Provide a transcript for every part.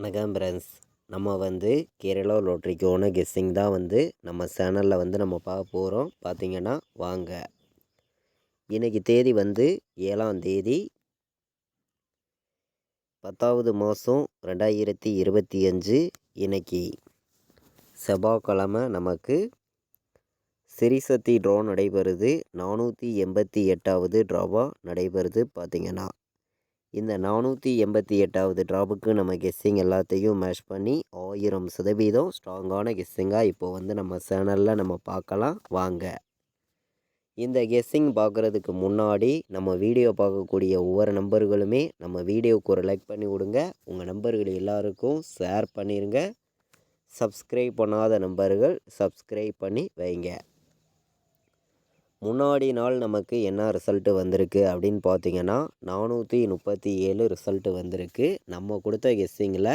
வணக்கம் ஃப்ரெண்ட்ஸ். நம்ம கேரளா லாட்ரிக்கான கெஸ்ஸிங் தான் நம்ம சேனலில் நம்ம பார்க்க போகிறோம். பார்த்திங்கன்னா வாங்க. இன்றைக்கி தேதி 7ஆம் தேதி 10வது மாதம் 2025. இன்றைக்கி செவ்வாய்க்கிழமை. நமக்கு சிறிசக்தி ட்ரா நடைபெறுது. 488வது ட்ராவாக நடைபெறுது. பார்த்திங்கன்னா இந்த 488வது ட்ராப்புக்கு நம்ம கெஸ்ஸிங் எல்லாத்தையும் மேட்ச் பண்ணி 1000% ஸ்ட்ராங்கான கெஸ்ஸிங்காக இப்போது நம்ம சேனலில் நம்ம பார்க்கலாம் வாங்க. இந்த கெஸ்ஸிங் பார்க்குறதுக்கு முன்னாடி நம்ம வீடியோ பார்க்கக்கூடிய ஒவ்வொரு நம்பர்களுமே நம்ம வீடியோவுக்கு ஒரு லைக் பண்ணி விடுங்க. உங்கள் நம்பர்கள் எல்லாருக்கும் ஷேர் பண்ணிடுங்க. சப்ஸ்கிரைப் பண்ணாத நம்பர்கள் சப்ஸ்கிரைப் பண்ணி வைங்க. முன்னாடி நாள் நமக்கு என்ன ரிசல்ட்டு வந்திருக்கு அப்படின்னு பார்த்தீங்கன்னா 437 ரிசல்ட்டு வந்திருக்கு. நம்ம கொடுத்த கெஸ்ஸிங்கில்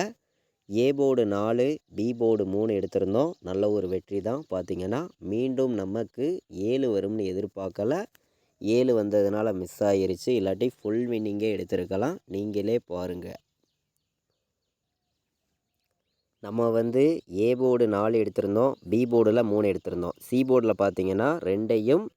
ஏ போர்டு 4, பி போர்டு 3 எடுத்திருந்தோம். நல்ல ஒரு வெற்றி தான். பார்த்திங்கன்னா மீண்டும் நமக்கு 7 வரும்னு எதிர்பார்க்கல. 7 வந்ததுனால மிஸ் ஆகிருச்சு. இல்லாட்டி ஃபுல் வின்னிங்கே எடுத்திருக்கலாம். நீங்களே பாருங்கள். நம்ம ஏ போர்டு 4 எடுத்திருந்தோம், பி போர்டில் 3 எடுத்திருந்தோம். சி போர்டில் பார்த்திங்கன்னா 2ஐயும்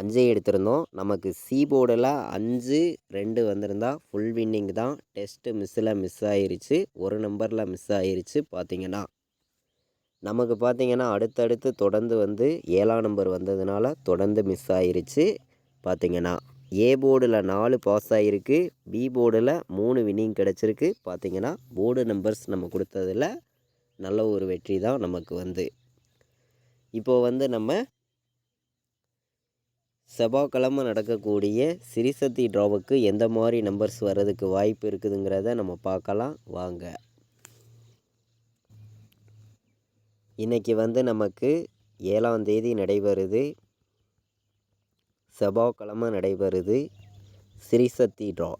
5 எடுத்திருந்தோம். நமக்கு சி போர்டில் 5, 2 வந்திருந்தா ஃபுல் வின்னிங் தான். டெஸ்ட்டு மிஸ் ஆகிருச்சு. ஒரு நம்பரில் மிஸ் ஆகிருச்சு. பார்த்திங்கன்னா நமக்கு பார்த்திங்கன்னா அடுத்தடுத்து தொடர்ந்து 7ஆம் நம்பர் வந்ததுனால தொடர்ந்து மிஸ் ஆகிருச்சு. பார்த்திங்கன்னா ஏ போர்டில் 4 பாஸ் ஆகிருக்கு, பி போர்டில் 3 வின்னிங் கிடச்சிருக்கு. பார்த்திங்கன்னா போர்டு நம்பர்ஸ் நம்ம கொடுத்ததில் நல்ல ஒரு வெற்றி தான் நமக்கு இப்போது நம்ம செவ்வாய்க்கிழமை நடக்கக்கூடிய சிறிசக்தி ட்ராவுக்கு எந்த மாதிரி நம்பர்ஸ் வர்றதுக்கு வாய்ப்பு இருக்குதுங்கிறத நம்ம பார்க்கலாம் வாங்க. இன்றைக்கி நமக்கு 7ஆம் தேதி நடைபெறுது. செவ்வாய்க்கிழமை நடைபெறுது சிறிசக்தி ட்ரா.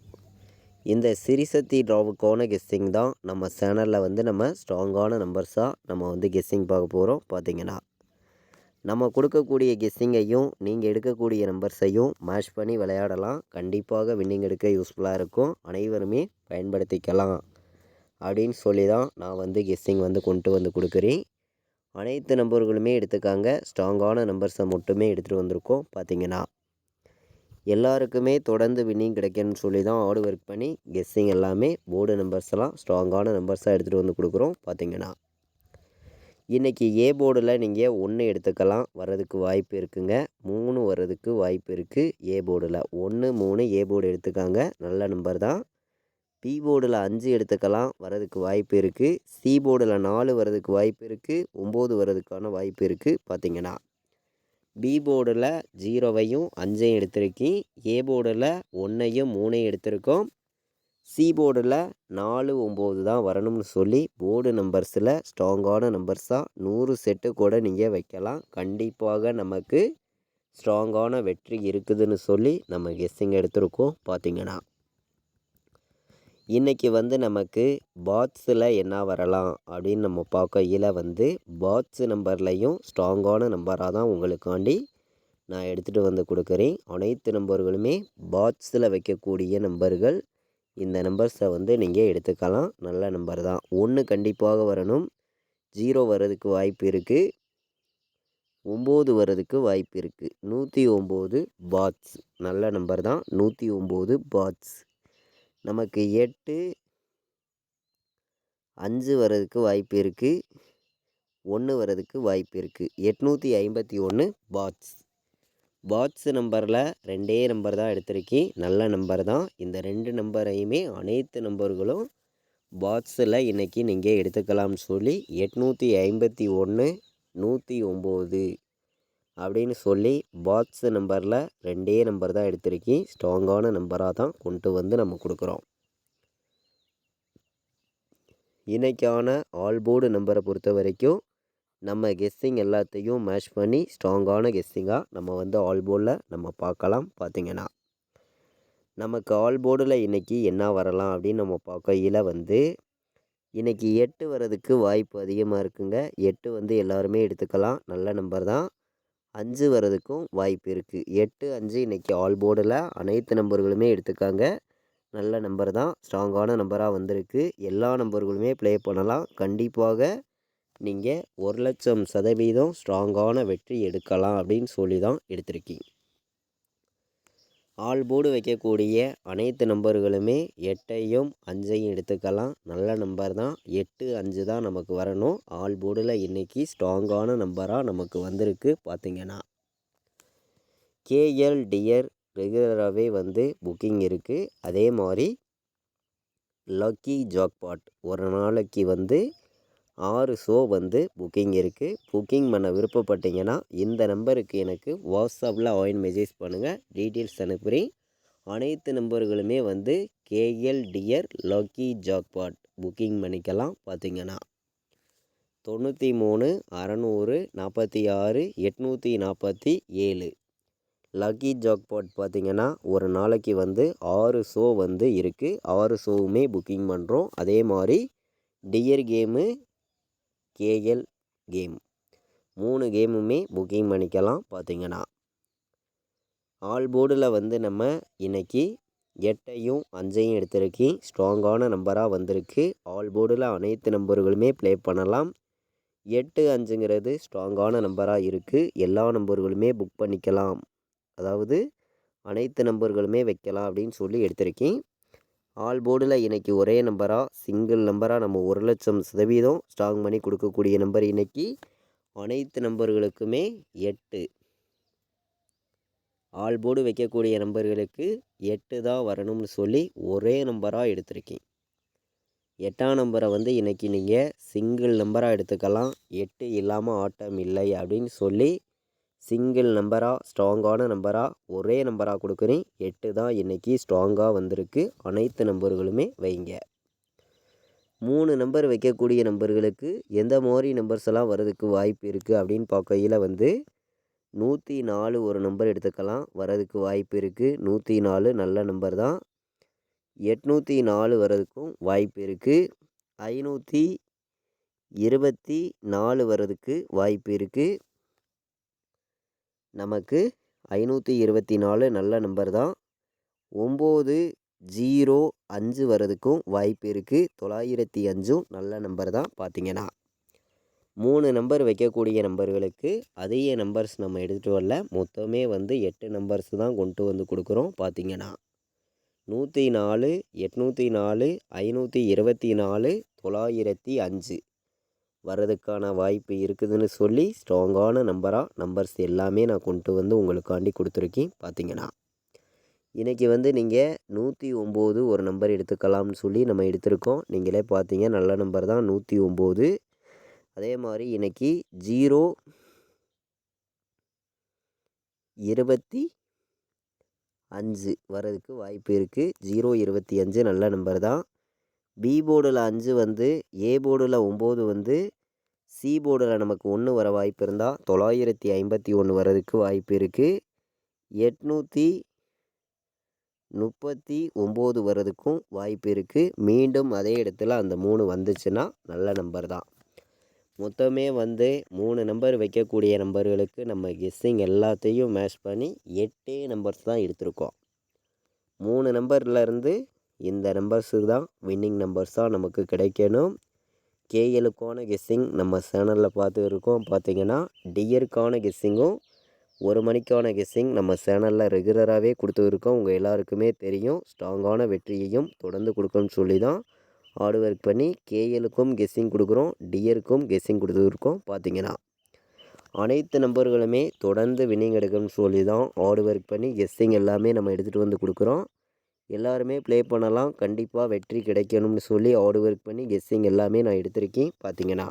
இந்த சிறிசக்தி ட்ராவுக்கான கெஸ்ஸிங் தான் நம்ம சேனலில் நம்ம ஸ்ட்ராங்கான நம்பர்ஸாக நம்ம கெஸ்ஸிங் பார்க்க போகிறோம். பார்த்திங்கன்னா நம்ம கொடுக்கக்கூடிய கெஸ்ஸிங்கையும் நீங்கள் எடுக்கக்கூடிய நம்பர்ஸையும் மேட்ச் பண்ணி விளையாடலாம். கண்டிப்பாக வின்னிங் எடுக்க யூஸ்ஃபுல்லாக இருக்கும். அனைவருமே பயன்படுத்திக்கலாம் அப்படின்னு சொல்லி தான் நான் கெஸ்ஸிங் கொண்டு கொடுக்குறேன். அனைத்து நம்பர்களுமே எடுத்துக்காங்க. ஸ்ட்ராங்கான நம்பர்ஸை மட்டுமே எடுத்துகிட்டு வந்திருக்கோம். பார்த்திங்கன்னா எல்லாருக்குமே தொடர்ந்து வின்னிங் கிடைக்கணும்னு சொல்லி தான் ஹார்ட் ஒர்க் பண்ணி கெஸ்ஸிங் எல்லாமே போர்டு நம்பர்ஸ்லாம் ஸ்ட்ராங்கான நம்பர்ஸாக எடுத்துகிட்டு கொடுக்குறோம். பார்த்திங்கன்னா இன்றைக்கி ஏ போர்டில் நீங்கள் 1 எடுத்துக்கலாம். வர்றதுக்கு வாய்ப்பு இருக்குங்க. 3 வர்றதுக்கு வாய்ப்பு இருக்குது. ஏ போர்டில் 1, 3 ஏ போர்டு எடுத்துக்காங்க. நல்ல நம்பர் தான். பி போர்டில் 5 எடுத்துக்கலாம். வர்றதுக்கு வாய்ப்பு இருக்குது. சி போர்டில் 4 வர்றதுக்கு வாய்ப்பு இருக்குது. 9 வர்றதுக்கான வாய்ப்பு இருக்குது. பார்த்திங்கன்னா பி போர்டில் 0வையும் 5ஐயும் எடுத்திருக்கேன். ஏ போர்டில் 1ஐயும் 3ஐயும் எடுத்திருக்கோம். சி போர்டில் 4, 9 தான் வரணும்னு சொல்லி போர்டு நம்பர்ஸில் ஸ்ட்ராங்கான நம்பர்ஸாக 100 செட்டு கூட நீங்கள் வைக்கலாம். கண்டிப்பாக நமக்கு ஸ்ட்ராங்கான வெற்றி இருக்குதுன்னு சொல்லி நம்ம கெஸ்ஸிங் எடுத்திருக்கோம். பார்த்திங்கன்னா இன்றைக்கி நமக்கு பாட்ஸில் என்ன வரலாம் அப்படின்னு நம்ம பார்க்கையில் பாட்ஸ் நம்பர்லையும் ஸ்ட்ராங்கான நம்பராக தான் உங்களுக்காண்டி நான் எடுத்துகிட்டு கொடுக்குறேன். அனைத்து நம்பர்களுமே பாட்ஸில் வைக்கக்கூடிய நம்பர்கள். இந்த நம்பர்ஸை நீங்கள் எடுத்துக்கலாம். நல்ல நம்பர் தான். 1 கண்டிப்பாக வரணும். 0 வர்றதுக்கு வாய்ப்பு இருக்குது. 9 வர்றதுக்கு வாய்ப்பு இருக்குது. 109 பாட்ஸ் நல்ல நம்பர் தான். 109 பாட்ஸ். நமக்கு 8, 5 வர்றதுக்கு வாய்ப்பு இருக்குது. 1 வர்றதுக்கு வாய்ப்பு இருக்குது. 851 பாட்ஸ். பாட்ஸ் நம்பரில் 2 நம்பர் தான் எடுத்திருக்கேன். நல்ல நம்பர் தான். இந்த 2 நம்பரையுமே அனைத்து நம்பர்களும் பாட்ஸில் இன்றைக்கி நீங்கள் எடுத்துக்கலாம்னு சொல்லி 851, 109 அப்படின்னு சொல்லி பாட்ஸ் நம்பரில் 2 நம்பர் தான் எடுத்திருக்கேன். ஸ்ட்ராங்கான நம்பராக தான் கொண்டு நம்ம கொடுக்குறோம். இன்றைக்கான ஆல் போர்டு நம்பரை பொறுத்த வரைக்கும் நம்ம கெஸ்ஸிங் எல்லாத்தையும் மேட்ச் பண்ணி ஸ்ட்ராங்கான கெஸ்ஸிங்காக நம்ம ஆல் போர்டில் நம்ம பார்க்கலாம். பார்த்திங்கன்னா நமக்கு ஆல் போர்டில் இன்றைக்கி என்ன வரலாம் அப்படின்னு நம்ம பார்க்கையில் இன்றைக்கி 8 வர்றதுக்கு வாய்ப்பு அதிகமாக இருக்குங்க. 8 எல்லாருமே எடுத்துக்கலாம். நல்ல நம்பர் தான். 5 வர்றதுக்கும் வாய்ப்பு இருக்குது. 8, 5 இன்றைக்கி ஆல் போர்டில் அனைத்து நம்பர்களுமே எடுத்துக்காங்க. நல்ல நம்பர் தான், ஸ்ட்ராங்கான நம்பராக வந்திருக்கு. எல்லா நம்பர்களுமே ப்ளே பண்ணலாம். கண்டிப்பாக நீங்கள் 1,00,000% ஸ்ட்ராங்கான வெற்றி எடுக்கலாம் அப்படின்னு சொல்லி தான் எடுத்திருக்கீங்க. ஆல் போர்டு வைக்கக்கூடிய அனைத்து நம்பர்களுமே 8ஐயும் 5ஐயும் எடுத்துக்கலாம். நல்ல நம்பர் தான். 8 5 தான் நமக்கு வரணும். ஆல் போர்டில் இன்றைக்கி ஸ்ட்ராங்கான நம்பராக நமக்கு வந்திருக்கு. பார்த்திங்கன்னா கேஎல் டியர் ரெகுலராகவே வந்து புக்கிங் இருக்குது. அதே மாதிரி லக்கி ஜாக்பாட் ஒரு நாளைக்கு வந்து 6 ஷோ வந்து புக்கிங் இருக்குது. புக்கிங் பண்ண விருப்பப்பட்டீங்கன்னா இந்த நம்பருக்கு எனக்கு வாட்ஸ்அப்பில் ஆயின் மெசேஜ் பண்ணுங்கள், டீட்டெயில்ஸ் அனுப்புகிறேன். அனைத்து நம்பர்களுமே வந்து KL dear lucky jackpot booking பண்ணிக்கலாம். பார்த்திங்கன்னா 93 600 46 847 லக்கி ஜாக்பாட் பார்த்திங்கன்னா ஒரு நாளைக்கு வந்து 6 ஷோ வந்து இருக்குது. 6 ஷோவுமே புக்கிங் பண்ணுறோம். அதே மாதிரி டியர் கேமு கேஎல் கேம் 3 கேமுமே புக்கிங் பண்ணிக்கலாம். பார்த்திங்கன்னா ஆல் போர்டில் வந்து நம்ம இன்றைக்கி 8ஐயும் 5ஐயும் எடுத்திருக்கேன். ஸ்ட்ராங்கான நம்பராக வந்திருக்கு. ஆல் போர்டில் அனைத்து நம்பர்களுமே ப்ளே பண்ணலாம். 8 5ங்கிறது ஸ்ட்ராங்கான நம்பராக இருக்குது. எல்லா நம்பர்களுமே புக் பண்ணிக்கலாம், அதாவது அனைத்து நம்பர்களுமே வைக்கலாம் அப்படின்னு சொல்லி எடுத்திருக்கேன். ஆல் போர்டில் இன்றைக்கி ஒரே நம்பராக சிங்கிள் நம்பராக நம்ம 1,00,000% ஸ்ட்ராங் பண்ணி கொடுக்கக்கூடிய நம்பர் இன்றைக்கி அனைத்து நம்பர்களுக்குமே 8. ஆல் போர்டு வைக்கக்கூடிய நம்பர்களுக்கு 8 தான் வரணும்னு சொல்லி ஒரே நம்பராக எடுத்திருக்கேன். 8ஆம் நம்பரை வந்து இன்றைக்கி நீங்கள் சிங்கிள் நம்பராக எடுத்துக்கலாம். 8 இல்லாமல் ஆட்டம் இல்லை அப்படின்னு சொல்லி சிங்கிள் நம்பராக ஸ்ட்ராங்கான நம்பராக ஒரே நம்பராக கொடுக்குறேன். 8 தான் இன்றைக்கி ஸ்ட்ராங்காக வந்திருக்கு. அனைத்து நம்பர்களுமே வைங்க. 3 நம்பர் வைக்கக்கூடிய நம்பர்களுக்கு எந்த மாதிரி நம்பர்ஸ் எல்லாம் வரதுக்கு வாய்ப்பு இருக்குது அப்படின்னு பார்க்கையில் வந்து 104 ஒரு நம்பர் எடுத்துக்கலாம், வரதுக்கு வாய்ப்பு இருக்குது. 104 நல்ல நம்பர் தான். 804 வரதுக்கும் வாய்ப்பு இருக்குது. 524 வரதுக்கு வாய்ப்பு இருக்குது. நமக்கு 524 நல்ல நம்பர் தான். 905 வரதுக்கும் வாய்ப்பு இருக்குது. 905ம் நல்ல நம்பர் தான். பார்த்திங்கன்னா 3 நம்பர் வைக்கக்கூடிய நம்பர்களுக்கு அதிக நம்பர்ஸ் நம்ம எடுத்துகிட்டு வரல. மொத்தமே வந்து 8 நம்பர்ஸ் தான் கொண்டு வந்து கொடுக்குறோம். பார்த்திங்கன்னா 104 804 524 905 வர்றதுக்கான வாய்ப்பு இருக்குதுன்னு சொல்லி ஸ்ட்ராங்கான நம்பர்ஸ் எல்லாமே நான் கொண்டு வந்து உங்களுக்காண்டி கொடுத்துருக்கேன். பார்த்திங்கன்னா இன்றைக்கி வந்து நீங்கள் 109 ஒரு நம்பர் எடுத்துக்கலாம்னு சொல்லி நம்ம எடுத்திருக்கோம். நீங்களே பார்த்தீங்க நல்ல நம்பர் தான் 109. அதே மாதிரி இன்றைக்கி 025 வர்றதுக்கு வாய்ப்பு இருக்குது. 025 நல்ல நம்பர் தான். பி போர்டில் 5 வந்து, ஏ போர்டில் 9 வந்து, சி போர்டில் நமக்கு 1 வர வாய்ப்பு இருந்தால் 951 வர்றதுக்கு வாய்ப்பு இருக்குது. 839 வர்றதுக்கும் வாய்ப்பு இருக்குது. மீண்டும் அதே இடத்துல அந்த 3 வந்துச்சுன்னா நல்ல நம்பர் தான். மொத்தமே வந்து 3 நம்பர் வைக்கக்கூடிய நம்பர்களுக்கு நம்ம கெஸ்ஸிங் எல்லாத்தையும் மேட்ச் பண்ணி 8 நம்பர்ஸ் தான் எடுத்திருக்கோம். 3 நம்பர்லேருந்து இந்த நம்பர்ஸு தான் வின்னிங் நம்பர்ஸாக நமக்கு கிடைக்கணும். கேஎலுக்கான கெஸ்ஸிங் நம்ம சேனலில் பார்த்து இருக்கோம். பார்த்திங்கன்னா டியருக்கான கெஸ்ஸிங்கும் 1 மணிக்கான கெஸ்ஸிங் நம்ம சேனலில் ரெகுலராகவே கொடுத்துருக்கோம். உங்கள் எல்லாருக்குமே தெரியும். ஸ்ட்ராங்கான வெற்றியையும் தொடர்ந்து கொடுக்கணும்னு சொல்லி தான் ஹார்ட் ஒர்க் பண்ணி கேஎலுக்கும் கெஸ்ஸிங் கொடுக்குறோம், டியருக்கும் கெஸ்ஸிங் கொடுத்துருக்கோம். பார்த்திங்கன்னா அனைத்து நம்பர்களுமே தொடர்ந்து வின்னிங் எடுக்கணும்னு சொல்லி தான் ஹார்ட் ஒர்க் பண்ணி கெஸ்ஸிங் எல்லாமே நம்ம எடுத்துகிட்டு வந்து கொடுக்குறோம். எல்லாருமே ப்ளே பண்ணலாம். கண்டிப்பாக வெற்றி கிடைக்கணும்னு சொல்லி ஹார்ட் ஒர்க் பண்ணி கெஸ்ஸிங் எல்லாமே நான் எடுத்திருக்கேன். பார்த்திங்கன்னா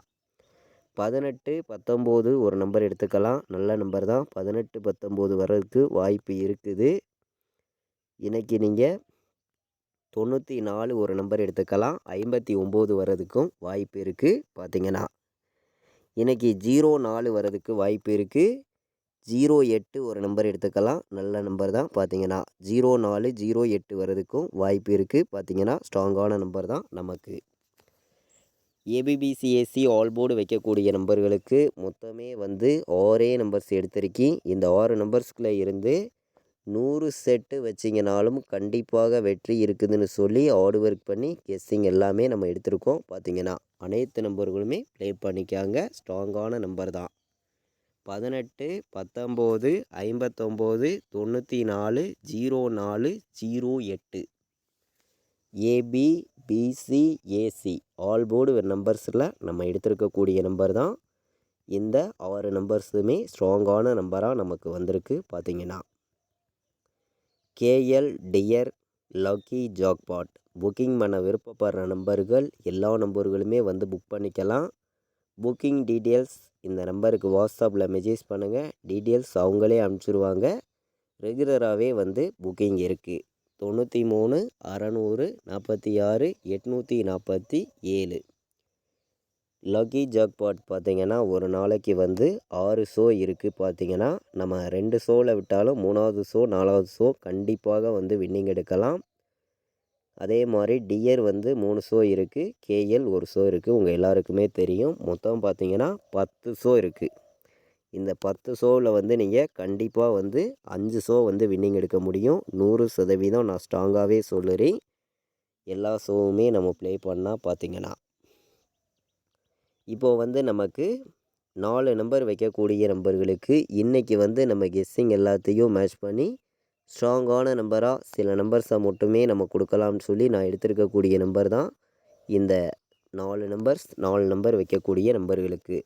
18 19 ஒரு நம்பர் எடுத்துக்கலாம். நல்ல நம்பர் தான். 18 19 வர்றதுக்கு வாய்ப்பு இருக்குது. இன்றைக்கி நீங்கள் 94 ஒரு நம்பர் எடுத்துக்கலாம். 59 வர்றதுக்கும் வாய்ப்பு இருக்குது. பார்த்திங்கன்னா இன்றைக்கி 04 வர்றதுக்கு வாய்ப்பு இருக்குது. 08 ஒரு நம்பர் எடுத்துக்கலாம். நல்ல நம்பர் தான். பார்த்திங்கன்னா 04 08 வர்றதுக்கும் வாய்ப்பு இருக்குது. பார்த்திங்கன்னா ஸ்ட்ராங்கான நம்பர் தான் நமக்கு. ஏபிபிசிஎஸ்சி ஆல் போர்டு வைக்கக்கூடிய நம்பர்களுக்கு மொத்தமே வந்து 6 நம்பர்ஸ் எடுத்திருக்கேன். இந்த 6 நம்பர்ஸ்குள்ளே இருந்து 100 செட்டு வச்சிங்கனாலும் கண்டிப்பாக வெற்றி இருக்குதுன்னு சொல்லி ஹார்ட் ஒர்க் பண்ணி கெஸ்ஸிங் எல்லாமே நம்ம எடுத்திருக்கோம். பார்த்தீங்கன்னா அனைத்து நம்பர்களுமே ப்ளே பண்ணிக்காங்க. ஸ்ட்ராங்கான நம்பர் தான். 18 19 59 94 04 08 AB PC AC all board நம்பர்ஸில் நம்ம எடுத்திருக்கக்கூடிய நம்பர் தான். இந்த 6 நம்பர்ஸுமே ஸ்ட்ராங்கான நம்பராக நமக்கு வந்திருக்கு. பார்த்தீங்கன்னா KL dear lucky jackpot booking பண்ண விருப்பப்படுற நம்பர்கள் எல்லா நம்பர்களுமே வந்து புக் பண்ணிக்கலாம். புக்கிங் டீட்டெயில்ஸ் இந்த நம்பருக்கு வாட்ஸ்அப்பில் மெசேஜ் பண்ணுங்கள். டீட்டெயில்ஸ் அவங்களே அனுப்பிச்சிடுவாங்க. ரெகுலராகவே வந்து புக்கிங் இருக்குது. 93 600 46 847 லக்கி ஜாக்பாட் பார்த்தீங்கன்னா ஒரு நாளைக்கு வந்து 6 ஷோ இருக்குது. பார்த்தீங்கன்னா நம்ம 2 ஷோவில் விட்டாலும் 3வது ஷோ 4வது ஷோ கண்டிப்பாக வந்து வின்னிங் எடுக்கலாம். அதே மாதிரி டியர் வந்து 3 ஷோ இருக்குது. கேஎல் 1 ஷோ இருக்குது. உங்கள் எல்லாருக்குமே தெரியும். மொத்தம் பார்த்தீங்கன்னா 10 ஷோ இருக்குது. இந்த 10 ஷோவில் வந்து நீங்கள் கண்டிப்பாக வந்து 5 ஷோ வந்து வின்னிங் எடுக்க முடியும். 100% நான் ஸ்ட்ராங்காகவே சொல்லுறேன். எல்லா ஷோவுமே நம்ம ப்ளே பண்ணால் பார்த்தீங்கன்னா இப்போது வந்து நமக்கு 4 நம்பர் வைக்கக்கூடிய நம்பர்களுக்கு இன்றைக்கி வந்து நம்ம கெஸ்ஸிங் எல்லாத்தையும் மேட்ச் பண்ணி ஸ்ட்ராங்கான நம்பராக சில நம்பர்ஸை மட்டுமே நம்ம கொடுக்கலாம்னு சொல்லி நான் எடுத்திருக்கக்கூடிய நம்பர் தான் இந்த 4 நம்பர் வைக்கக்கூடிய நம்பர்களுக்கு.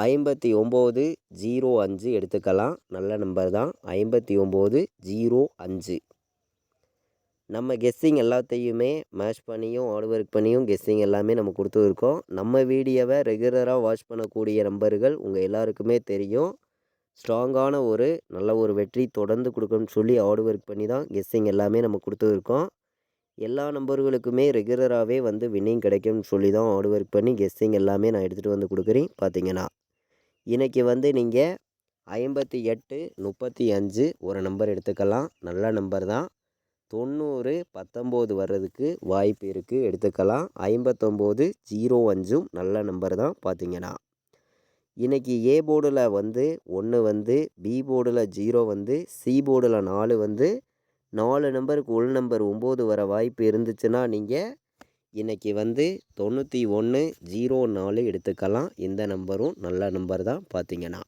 5905 எடுத்துக்கலாம். நல்ல நம்பர் தான். 5905 நம்ம கெஸ்ஸிங் எல்லாத்தையுமே மேட்ச் பண்ணியும் ஹார்ட் ஒர்க் பண்ணியும் கெஸ்ஸிங் எல்லாமே நம்ம கொடுத்துருக்கோம். நம்ம வீடியோவை ரெகுலராக வாட்ச் பண்ணக்கூடிய நம்பர்கள் உங்கள் எல்லாருக்குமே தெரியும். ஸ்ட்ராங்கான நல்ல ஒரு வெற்றி தொடர்ந்து கொடுக்கணும்னு சொல்லி ஹார்ட் ஒர்க் பண்ணி தான் கெஸ்ஸிங் எல்லாமே நம்ம கொடுத்துருக்கோம். எல்லா நம்பர்களுக்குமே ரெகுலராகவே வந்து வின்னிங் கிடைக்கும்னு சொல்லி தான் ஹார்ட் ஒர்க் பண்ணி கெஸ்ஸிங் எல்லாமே நான் எடுத்துகிட்டு வந்து கொடுக்குறேன். பார்த்தீங்கன்னா இன்றைக்கி வந்து நீங்கள் 58 35 ஒரு நம்பர் எடுத்துக்கலாம். நல்ல நம்பர் தான். 90 19 வர்றதுக்கு வாய்ப்பு இருக்குது, எடுத்துக்கலாம். 59 05 நல்ல நம்பர் தான். பார்த்தீங்கன்னா இன்றைக்கி ஏ போர்டில் வந்து 1 வந்து, பி போர்டில் 0 வந்து, சி போர்டில் 4 வந்து, 4 நம்பருக்கு உள் நம்பர் 9 வர வாய்ப்பு இருந்துச்சுன்னா நீங்கள் இன்றைக்கி வந்து 9104 எடுத்துக்கலாம். இந்த நம்பரும் நல்ல நம்பர் தான். பார்த்தீங்கன்னா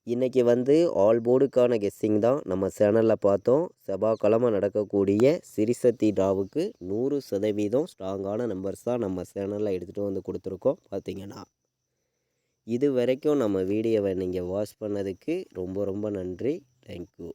இன்றைக்கி வந்து ஆல் போர்டுக்கான கெஸ்ஸிங் தான் நம்ம சேனலில் பார்த்தோம். செவ்வாய்க்கிழமை நடக்கக்கூடிய சிறிசக்தி டிராவுக்கு 100% ஸ்ட்ராங்கான நம்பர்ஸ் தான் நம்ம சேனலில் எடுத்துகிட்டு வந்து கொடுத்துருக்கோம். பார்த்தீங்கன்னா இது வரைக்கும் நம்ம வீடியோவை நீங்கள் வாட்ச் பண்ணதுக்கு ரொம்ப ரொம்ப நன்றி. தேங்க்யூ.